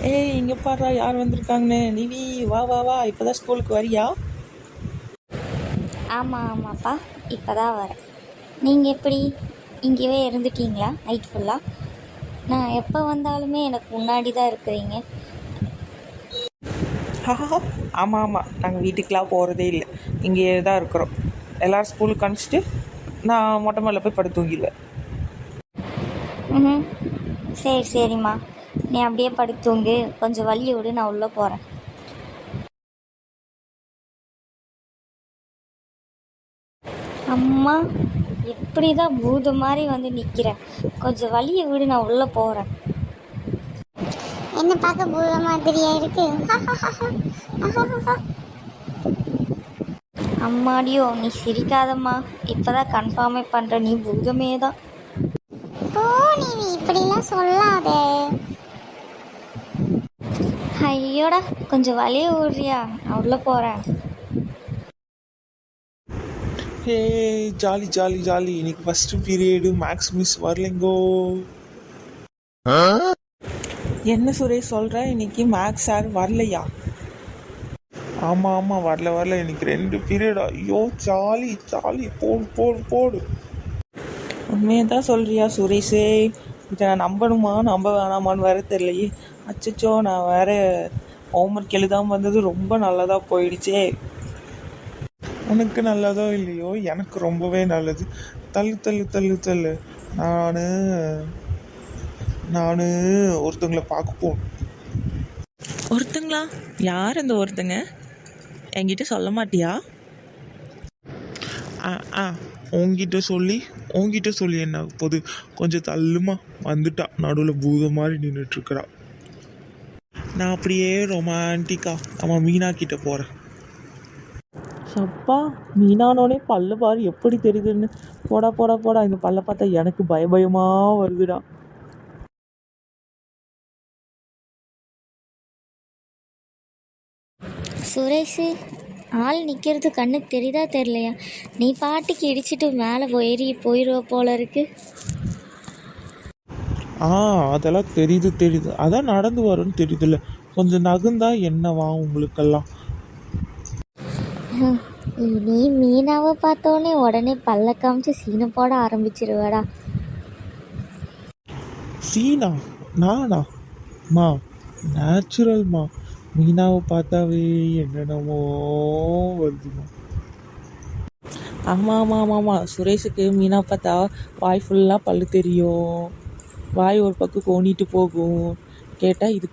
ஏய் இங்கே பாடுறா யார் வந்திருக்காங்கன்னு. நிவி வா வா வா, இப்போ தான் ஸ்கூலுக்கு வரியா? ஆமாம் ஆமாப்பா, இப்போ தான் வரேன். நீங்கள் எப்படி இங்கேயே இருந்துட்டீங்களா நைட் ஃபுல்லாக? நான் எப்போ வந்தாலுமே எனக்கு முன்னாடி தான் இருக்கிறீங்க. ஆமாம் ஆமாம், நாங்கள் வீட்டுக்கெலாம் போகிறதே இல்லை, இங்கேயே தான் இருக்கிறோம். எல்லோரும் ஸ்கூலுக்கு அனுப்பிச்சிட்டு நான் மொட்டை மாடியில் போய் படுத்து தூங்கிடுவேன். ம், சரி சரிம்மா, நீ அப்படியே படுத்து தூங்கு. கொஞ்சம் வலியை விடு, நான் உள்ளே போகிறேன். அம்மா, எப்படி தான் பூதம் மாதிரி வந்து நிற்கிறேன். கொஞ்சம் வலியை விடு, நான் உள்ளே போகிறேன். என்ன பார்க்க பூத மாதிரியா இருக்கு? அம்மாடியோ, நீ சிரிக்காதம்மா. இப்போ தான் கன்ஃபார்மே பண்ணுற, நீ பூதமே தான். போ நீ இப்படிலாம் சொல்லாதே. ஐயோடா, கொஞ்சம் வலியை விடுறியா, நான் உள்ளே போகிறேன். ஹே ஜாலி ஜாலி ஜாலி, இன்னைக்கு ஃபர்ஸ்ட் பீரியடு மேக்ஸ் மிஸ் வரலைங்கோ. என்ன சுரேஷ் சொல்கிற, இன்னைக்கு மேக்ஸ் சார் வரலையா? ஆமாம் ஆமாம், வரல இன்னைக்கு 2 பீரியட். ஐயோ ஜாலி ஜாலி, போடு போடு போடு. உண்மையை தான் சொல்கிறியா சுரேஷே? இதை நான் நம்பணுமா நம்ப வேணாமான்னு வேற தெரியலையே. அச்சச்சோ, நான் வேற ஹோம்ஒர்க் எழுதாமல் வந்தது ரொம்ப நல்லதாக போயிடுச்சே. உனக்கு நல்லதோ இல்லையோ, எனக்கு ரொம்பவே நல்லது. தள்ளு தள்ளு தள்ளு தள்ளு. நான் ஒருத்தங்களை பார்க்க போகணும். ஒருத்தங்களா? யார் அந்த ஒருத்தங்க? என்கிட்ட சொல்ல மாட்டியா? உங்ககிட்ட சொல்லி என்ன போது? கொஞ்சம் தள்ளுமா, வந்துட்டா, நடுவில் பூதம் மாதிரி நின்றுட்டுருக்குறா. நான் அப்படியே ரொமான்டிக்கா நம்ம மீனா கிட்ட போகிறேன். சப்பா, மீனானோடனே பல்ல பாரு எப்படி தெரியுதுன்னு. போடா போடா போடா, இந்த பல்ல பார்த்தா எனக்கு பயமாக வருதுடா. சுரேஷ், ஆள் நிற்கிறது கண்ணுக்கு தெரியுதா தெரியலையா? நீ பாட்டுக்கு இடிச்சிட்டு மேலே போயிடுவ போல இருக்கு. அதெல்லாம் தெரியுது, அதான் நடந்து வரும்னு தெரியுதுல்ல. கொஞ்சம் நகுந்தா என்னவா உங்களுக்கெல்லாம்? நீ மீனாவை பார்த்தோன்னே உடனே பல்ல காமிச்சு சீனை போட ஆரம்பிச்சிருவாடா. சீனா? நானா? மா, நேச்சுரல்மா. மீனாவை பார்த்தாவே என்னென்னமோ வருதுமா. ஆமாம், சுரேஷுக்கு மீனா பார்த்தா வாய் ஃபுல்லாக பல்லு தெரியும், வாய் ஒரு பக்கம் கோணிட்டு போகும். கேட்டால் இது